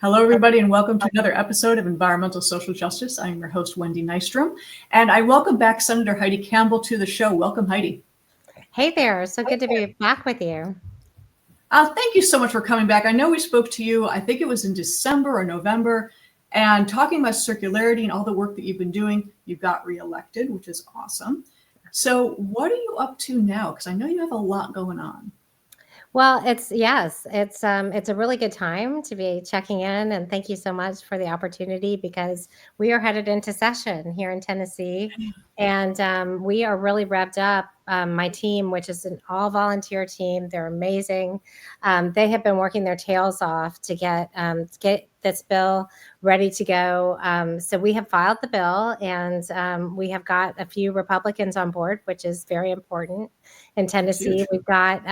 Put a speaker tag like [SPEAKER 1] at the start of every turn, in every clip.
[SPEAKER 1] Hello, everybody, and welcome to another episode of Environmental Social Justice. I'm your host, Wendy Nystrom, and I welcome back Senator Heidi Campbell to the show. Welcome, Heidi.
[SPEAKER 2] Hey there. So good to be back with you.
[SPEAKER 1] Thank you so much for coming back. I know we spoke to you, I think it was in December or November, and talking about circularity and all the work that you've been doing. You got reelected, which is awesome. So what are you up to now? Because I know you have a lot going on.
[SPEAKER 2] Well, it's a really good time to be checking in, and thank you so much for the opportunity because we are headed into session here in Tennessee, and we are really revved up. My team, which is an all volunteer team, they're amazing. They have been working their tails off to get this bill ready to go. So we have filed the bill, and we have got a few Republicans on board, which is very important. In Tennessee, we've got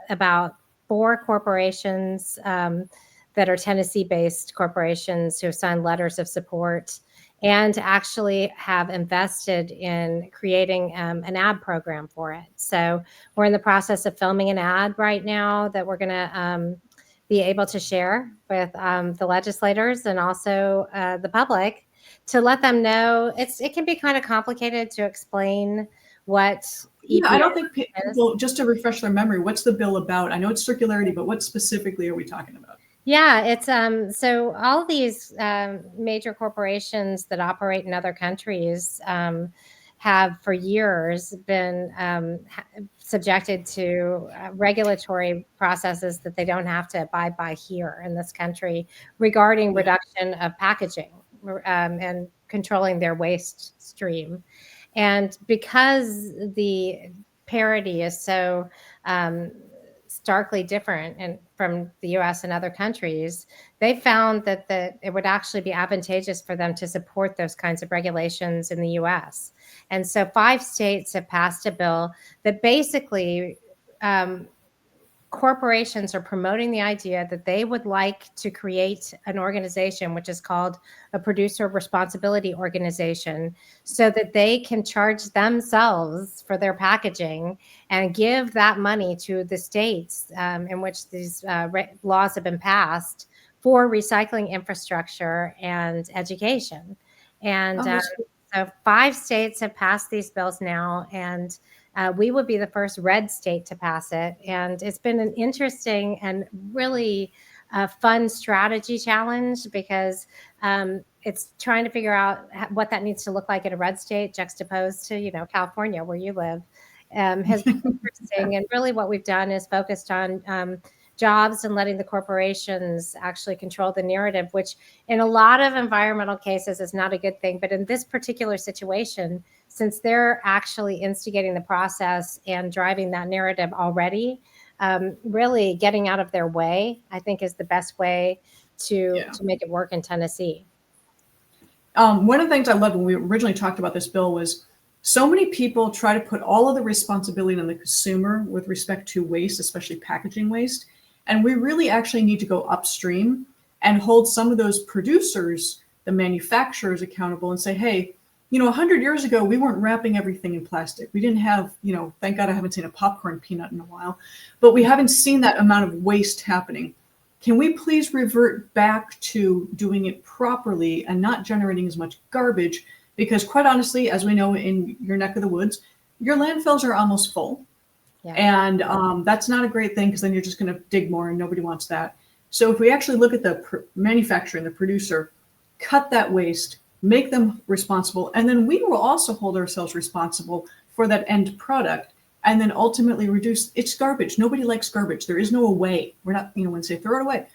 [SPEAKER 2] about 4 corporations that are Tennessee-based corporations who have signed letters of support and actually have invested in creating an ad program for it. So we're in the process of filming an ad right now that we're going to be able to share with the legislators and also the public to let them know it can be kind of complicated to explain what EPA
[SPEAKER 1] I don't think people, just to refresh their memory, what's the bill about? I know it's circularity, but what specifically are we talking about?
[SPEAKER 2] Yeah, it's so all of these major corporations that operate in other countries have for years been subjected to regulatory processes that they don't have to abide by here in this country regarding reduction of packaging and controlling their waste stream. And because the parity is so starkly different and from the U.S. and other countries, they found that it would actually be advantageous for them to support those kinds of regulations in the U.S. And so 5 states have passed a bill that basically corporations are promoting the idea that they would like to create an organization which is called a producer responsibility organization so that they can charge themselves for their packaging and give that money to the states in which these laws have been passed for recycling infrastructure and education. And so 5 states have passed these bills now, and we would be the first red state to pass it. And it's been an interesting and really fun strategy challenge because it's trying to figure out what that needs to look like in a red state juxtaposed to, California, where you live, has been interesting. And really what we've done is focused on jobs and letting the corporations actually control the narrative, which in a lot of environmental cases is not a good thing. But in this particular situation, since they're actually instigating the process and driving that narrative already, really getting out of their way, I think is the best way to make it work in Tennessee.
[SPEAKER 1] One of the things I loved when we originally talked about this bill was so many people try to put all of the responsibility on the consumer with respect to waste, especially packaging waste. And we really actually need to go upstream and hold some of those producers, the manufacturers, accountable and say, hey, 100 years ago, we weren't wrapping everything in plastic. We didn't have, thank God I haven't seen a popcorn peanut in a while, but we haven't seen that amount of waste happening. Can we please revert back to doing it properly and not generating as much garbage? Because quite honestly, as we know in your neck of the woods, your landfills are almost full. Yeah. And that's not a great thing because then you're just going to dig more and nobody wants that. So if we actually look at the manufacturer and the producer, cut that waste, make them responsible, and then we will also hold ourselves responsible for that end product and then ultimately reduce. It's garbage. Nobody likes garbage. There is no away. We're not, when they say throw it away,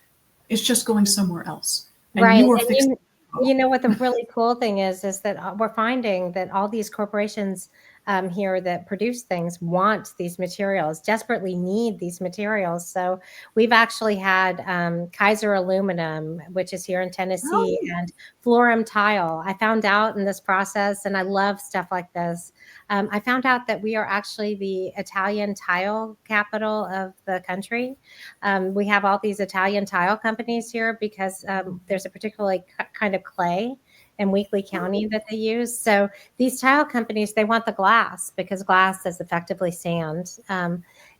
[SPEAKER 1] it's just going somewhere else. And
[SPEAKER 2] right.
[SPEAKER 1] you are fixing.
[SPEAKER 2] What the really cool thing is that we're finding that all these corporations here that produce things want these materials, desperately need these materials. So we've actually had Kaiser Aluminum, which is here in Tennessee, and Florum Tile. I found out in this process, and I love stuff like this, I found out that we are actually the Italian tile capital of the country. We have all these Italian tile companies here because there's a particularly kind of clay in Weakley County that they use. So these tile companies, they want the glass because glass is effectively sand.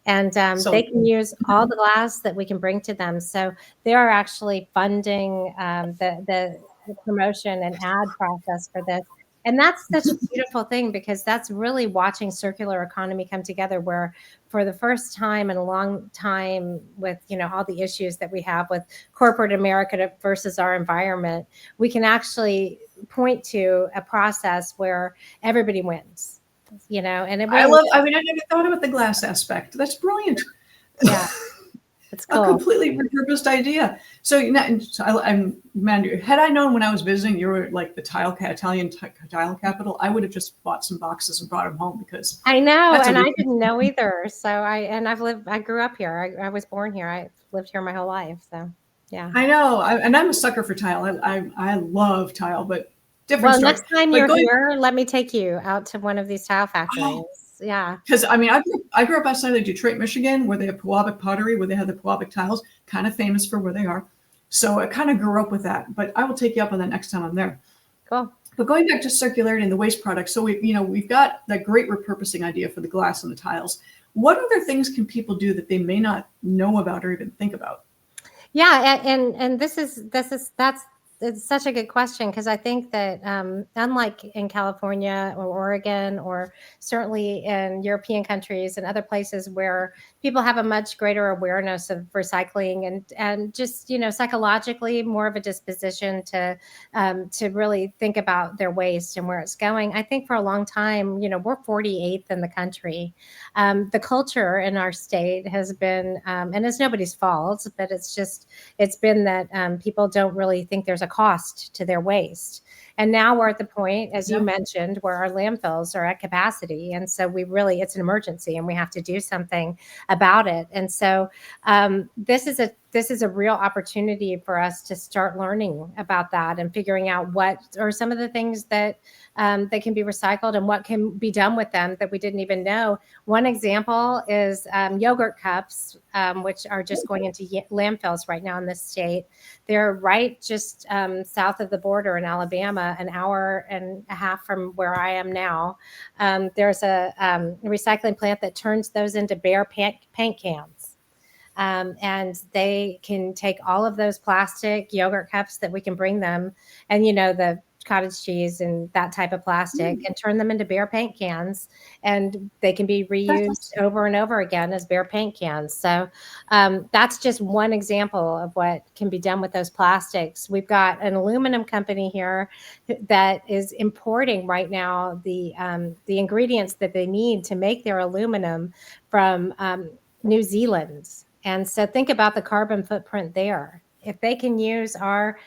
[SPEAKER 2] And
[SPEAKER 1] So
[SPEAKER 2] they can use all the glass that we can bring to them. So they are actually funding the promotion and ad process for this. And that's such a beautiful thing, because that's really watching circular economy come together, where for the first time in a long time, with, you know, all the issues that we have with corporate America versus our environment, we can actually point to a process where everybody wins, you know, and it really,
[SPEAKER 1] I mean, I never thought about the glass aspect. That's brilliant.
[SPEAKER 2] yeah, it's
[SPEAKER 1] A
[SPEAKER 2] cool.
[SPEAKER 1] completely repurposed idea. So, you know, man, had I known when I was visiting, you were like the Italian tile capital, I would have just bought some boxes and brought them home, because
[SPEAKER 2] I know,
[SPEAKER 1] that's a
[SPEAKER 2] and I
[SPEAKER 1] real,
[SPEAKER 2] didn't know either. So I grew up here. I was born here. I lived here my whole life. So yeah.
[SPEAKER 1] I know, and I'm a sucker for tile. I love tile, but different
[SPEAKER 2] Well,
[SPEAKER 1] story.
[SPEAKER 2] next time
[SPEAKER 1] But
[SPEAKER 2] you're
[SPEAKER 1] going,
[SPEAKER 2] here, let me take you out to one of these tile factories. Yeah.
[SPEAKER 1] because I mean, I grew up outside of Detroit, Michigan, where they have Pewabic pottery, where they have the Pewabic tiles, kind of famous for where they are. So I kind of grew up with that. But I will take you up on that next time I'm there.
[SPEAKER 2] Cool.
[SPEAKER 1] But going back to circularity and the waste products, so we've got that great repurposing idea for the glass and the tiles. What other things can people do that they may not know about or even think about?
[SPEAKER 2] Yeah, and that's it's such a good question, because I think that unlike in California or Oregon, or certainly in European countries and other places where people have a much greater awareness of recycling, and just, you know, psychologically more of a disposition to really think about their waste and where it's going. I think for a long time, you know, we're 48th in the country. The culture in our state has been, and it's nobody's fault, but it's been that people don't really think there's a cost to their waste. And now we're at the point, as you mentioned, where our landfills are at capacity. And so it's an emergency, and we have to do something about it. And so this is a real opportunity for us to start learning about that and figuring out what are some of the things that can be recycled and what can be done with them that we didn't even know. One example is yogurt cups, which are just going into landfills right now in this state. They're right just south of the border in Alabama, an hour and a half from where I am now. There's a recycling plant that turns those into bare paint cans. And they can take all of those plastic yogurt cups that we can bring them, and, you know, the cottage cheese and that type of plastic, and turn them into bare paint cans, and they can be reused over and over again as bare paint cans. So that's just one example of what can be done with those plastics. We've got an aluminum company here that is importing right now the ingredients that they need to make their aluminum from New Zealand. And so think about the carbon footprint there. If they can use our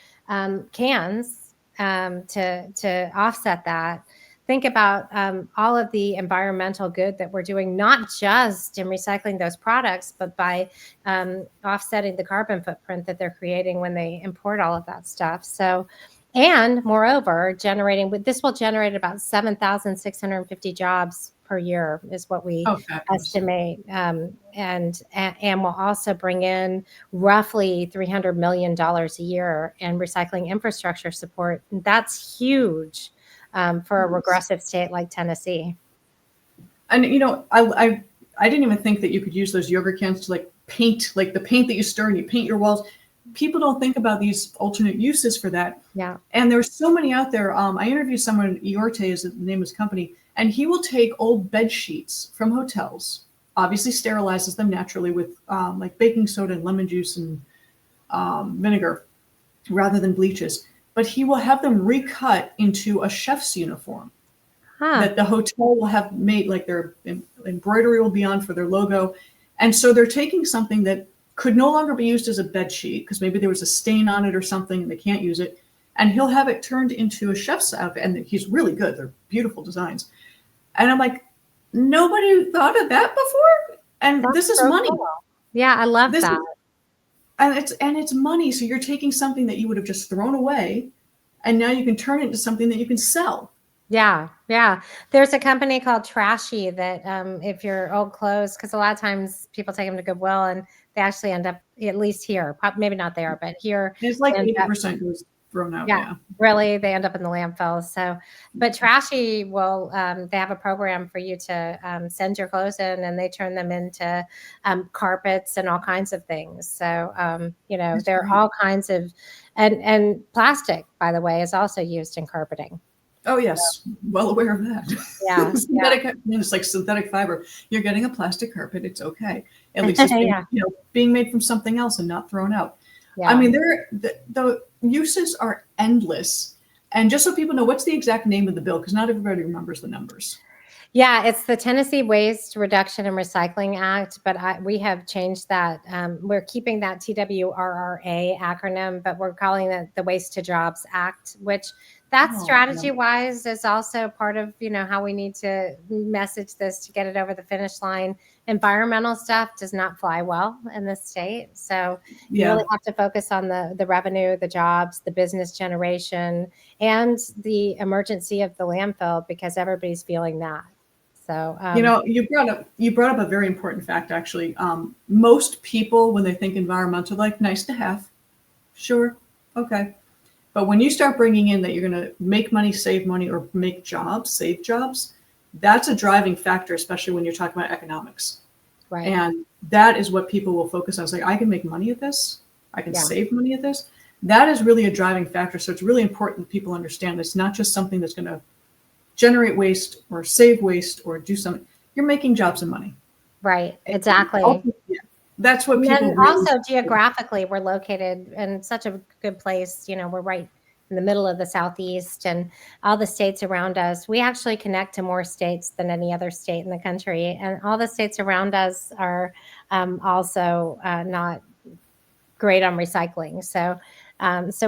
[SPEAKER 2] cans to offset that, think about all of the environmental good that we're doing, not just in recycling those products, but by offsetting the carbon footprint that they're creating when they import all of that stuff. So, and moreover, this will generate about 7,650 jobs per year is what we estimate, and will also bring in roughly $300 million a year in recycling infrastructure support. That's huge for a regressive state like Tennessee.
[SPEAKER 1] And you know, I didn't even think that you could use those yogurt cans to like paint, like the paint that you stir and you paint your walls. People don't think about these alternate uses for that.
[SPEAKER 2] Yeah.
[SPEAKER 1] And there's so many out there. I interviewed someone, Iorte is the name of his company, and he will take old bed sheets from hotels, obviously sterilizes them naturally with like baking soda and lemon juice and vinegar rather than bleaches. But he will have them recut into a chef's uniform that the hotel will have made, like their embroidery will be on for their logo. And so they're taking something that could no longer be used as a bed sheet because maybe there was a stain on it or something and they can't use it. And he'll have it turned into a chef's outfit. And he's really good. They're beautiful designs. And I'm like, nobody thought of that before? And this is money.
[SPEAKER 2] Cool. Yeah, I love that.
[SPEAKER 1] And it's money. So you're taking something that you would have just thrown away, and now you can turn it into something that you can sell.
[SPEAKER 2] Yeah. Yeah. There's a company called Trashy that if your old clothes, because a lot of times people take them to Goodwill and they actually end up, at least here, maybe not there, but here.
[SPEAKER 1] It's like 80% goes thrown out.
[SPEAKER 2] Yeah,
[SPEAKER 1] Yeah.
[SPEAKER 2] really, they end up in the landfill. So, but Trashy will, they have a program for you to send your clothes in, and they turn them into carpets and all kinds of things. So,
[SPEAKER 1] That's
[SPEAKER 2] there are
[SPEAKER 1] great.
[SPEAKER 2] all kinds of, and plastic, by the way, is also used in carpeting.
[SPEAKER 1] Oh yes, well aware of that.
[SPEAKER 2] Yeah,
[SPEAKER 1] Synthetic, it's like synthetic fiber. You're getting a plastic carpet. It's okay. At least it's being,
[SPEAKER 2] yeah,
[SPEAKER 1] being made from something else and not thrown out. I
[SPEAKER 2] yeah.
[SPEAKER 1] mean, the uses are endless. And just so people know, what's the exact name of the bill? Because not everybody remembers the numbers.
[SPEAKER 2] Yeah, it's the Tennessee Waste Reduction and Recycling Act, but we have changed that. We're keeping that TWRRA acronym, but we're calling it the Waste to Jobs Act, which that
[SPEAKER 1] Oh,
[SPEAKER 2] strategy wise is also part of, how we need to message this to get it over the finish line. Environmental stuff does not fly well in this state. So you really have to focus on the revenue, the jobs, the business generation, and the emergency of the landfill, because everybody's feeling that. So,
[SPEAKER 1] you brought up a very important fact, actually. Most people, when they think environmental, like nice to have, sure, okay. But when you start bringing in that you're going to make money, save money, or make jobs, save jobs, that's a driving factor, especially when you're talking about economics.
[SPEAKER 2] right.
[SPEAKER 1] And that is what people will focus on. It's like, I can make money at this. I can
[SPEAKER 2] Yeah.
[SPEAKER 1] save money at this. That is really a driving factor. So it's really important that people understand it's not just something that's going to generate waste or save waste or do something. You're making jobs and money.
[SPEAKER 2] Right. Exactly.
[SPEAKER 1] Yeah, that's what
[SPEAKER 2] And
[SPEAKER 1] people
[SPEAKER 2] then
[SPEAKER 1] really
[SPEAKER 2] also geographically, we're located in such a good place. We're right in the middle of the Southeast and all the states around us. We actually connect to more states than any other state in the country. And all the states around us are also not great on recycling. So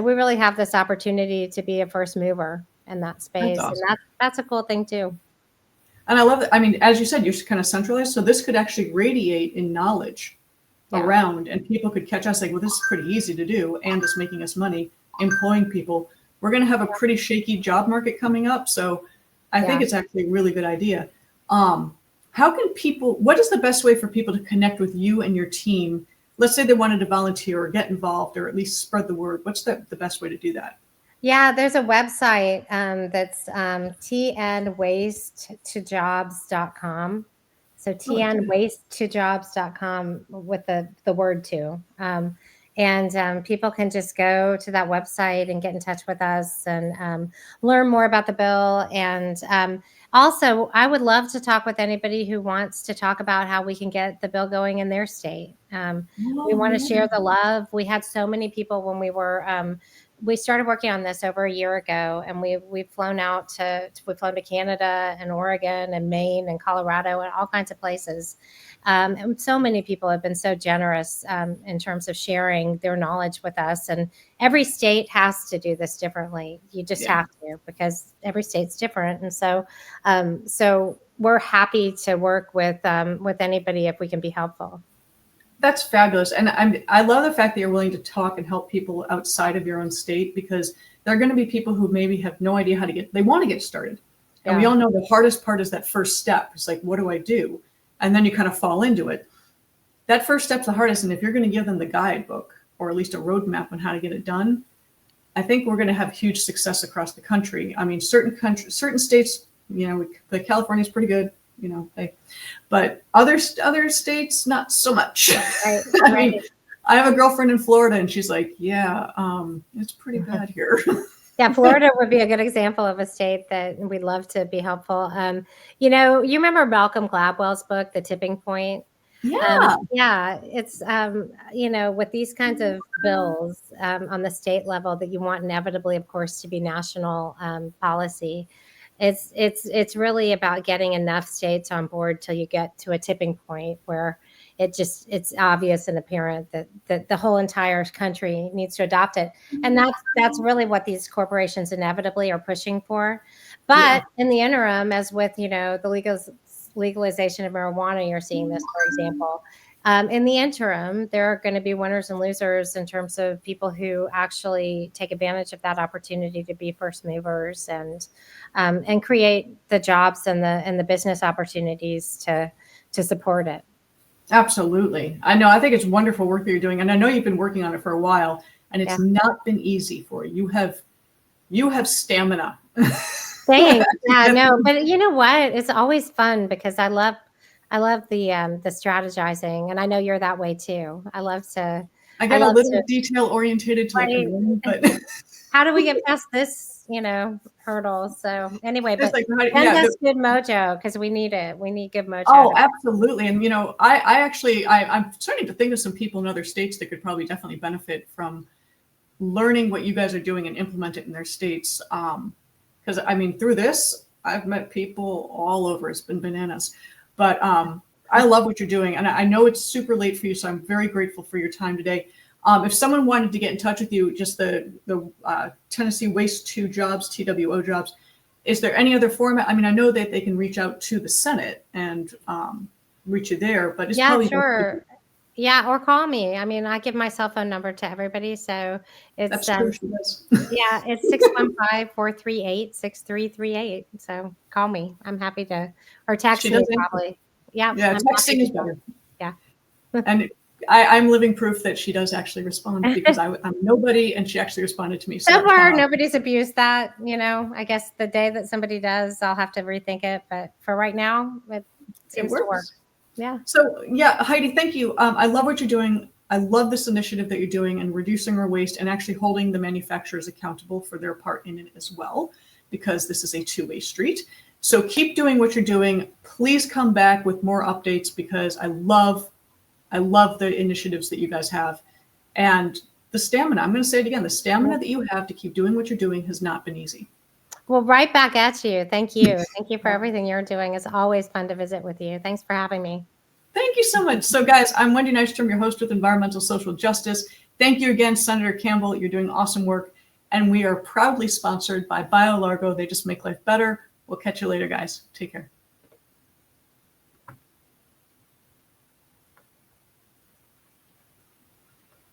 [SPEAKER 2] we really have this opportunity to be a first mover in that space.
[SPEAKER 1] That's awesome.
[SPEAKER 2] And that's a cool thing too.
[SPEAKER 1] And I love that. I mean, as you said, you're kind of centralized. So this could actually radiate in knowledge around, and people could catch us like, well, this is pretty easy to do. And it's making us money, employing people. We're going to have a pretty shaky job market coming up. So I think it's actually a really good idea. How can what is the best way for people to connect with you and your team? Let's say they wanted to volunteer or get involved or at least spread the word. What's the best way to do that?
[SPEAKER 2] Yeah, there's a website that's tnwastetojobs.com. So tnwastetojobs.com with the word two. And people can just go to that website and get in touch with us and learn more about the bill. And also, I would love to talk with anybody who wants to talk about how we can get the bill going in their state. We want to share the love. We had so many people when we started working on this over a year ago, and we've flown to Canada and Oregon and Maine and Colorado and all kinds of places. And so many people have been so generous in terms of sharing their knowledge with us. And every state has to do this differently. You just have to, because every state's different. And so we're happy to work with anybody if we can be helpful.
[SPEAKER 1] That's fabulous. And I love the fact that you're willing to talk and help people outside of your own state, because there are going to be people who maybe have no idea they want to get started. And we all know the hardest part is that first step. It's like, what do I do? And then you kind of fall into it. That first step's the hardest. And if you're going to give them the guidebook or at least a roadmap on how to get it done, I think we're going to have huge success across the country. I mean, certain states, like California's pretty good. But other states, not so much.
[SPEAKER 2] Right.
[SPEAKER 1] I mean, I have a girlfriend in Florida, and she's like, "Yeah, it's pretty bad here."
[SPEAKER 2] Yeah, Florida would be a good example of a state that we'd love to be helpful. You remember Malcolm Gladwell's book, The Tipping Point?
[SPEAKER 1] Yeah.
[SPEAKER 2] It's with these kinds of bills on the state level that you want inevitably, of course, to be national policy. It's really about getting enough states on board till you get to a tipping point where it's obvious and apparent that the whole entire country needs to adopt it. And that's really what these corporations inevitably are pushing for. But in the interim, as with, the legalization of marijuana, you're seeing this, for example. In the interim, there are going to be winners and losers in terms of people who actually take advantage of that opportunity to be first movers and create the jobs and the business opportunities to support it.
[SPEAKER 1] Absolutely. I know. I think it's wonderful work that you're doing. And I know you've been working on it for a while. and it's not been easy for you. You have stamina.
[SPEAKER 2] Thanks. Yeah, no, but you know what? It's always fun because I love the strategizing, and I know you're that way too. I
[SPEAKER 1] get a
[SPEAKER 2] love
[SPEAKER 1] little
[SPEAKER 2] to,
[SPEAKER 1] detail orientated to like
[SPEAKER 2] right?
[SPEAKER 1] a win, but
[SPEAKER 2] How do we get past this, hurdle? So anyway, but
[SPEAKER 1] like,
[SPEAKER 2] send us good mojo because we need it. We need good mojo.
[SPEAKER 1] Oh, absolutely. And I'm starting to think of some people in other states that could probably definitely benefit from learning what you guys are doing and implement it in their states. Because I mean, through this, I've met people all over. It's been bananas. But I love what you're doing. And I know it's super late for you, so I'm very grateful for your time today. If someone wanted to get in touch with you, just the Tennessee Waste to Jobs, TWO Jobs, is there any other format? I mean, I know that they can reach out to the Senate and reach you there, but it's probably
[SPEAKER 2] sure. Yeah, or call me. I mean, I give my cell phone number to everybody, so it's
[SPEAKER 1] that's true, she does.
[SPEAKER 2] yeah, it's 615-438-6338. So call me. I'm happy to, or text me probably. Yeah,
[SPEAKER 1] texting is better.
[SPEAKER 2] Yeah,
[SPEAKER 1] and I'm living proof that she does actually respond because I'm nobody, and she actually responded to me.
[SPEAKER 2] So far, nobody's abused that. I guess the day that somebody does, I'll have to rethink it. But for right now, it seems to work. Yeah.
[SPEAKER 1] So yeah, Heidi, thank you. I love what you're doing. I love this initiative that you're doing and reducing our waste and actually holding the manufacturers accountable for their part in it as well, because this is a two-way street. So keep doing what you're doing. Please come back with more updates because I love the initiatives that you guys have, and the stamina. I'm going to say it again. The stamina that you have to keep doing what you're doing has not been easy.
[SPEAKER 2] Well, right back at you. Thank you. Thank you for everything you're doing. It's always fun to visit with you. Thanks for having me.
[SPEAKER 1] Thank you so much. So guys, I'm Wendy Nystrom, your host with Environmental Social Justice. Thank you again, Senator Campbell. You're doing awesome work. And we are proudly sponsored by BioLargo. They just make life better. We'll catch you later, guys. Take care.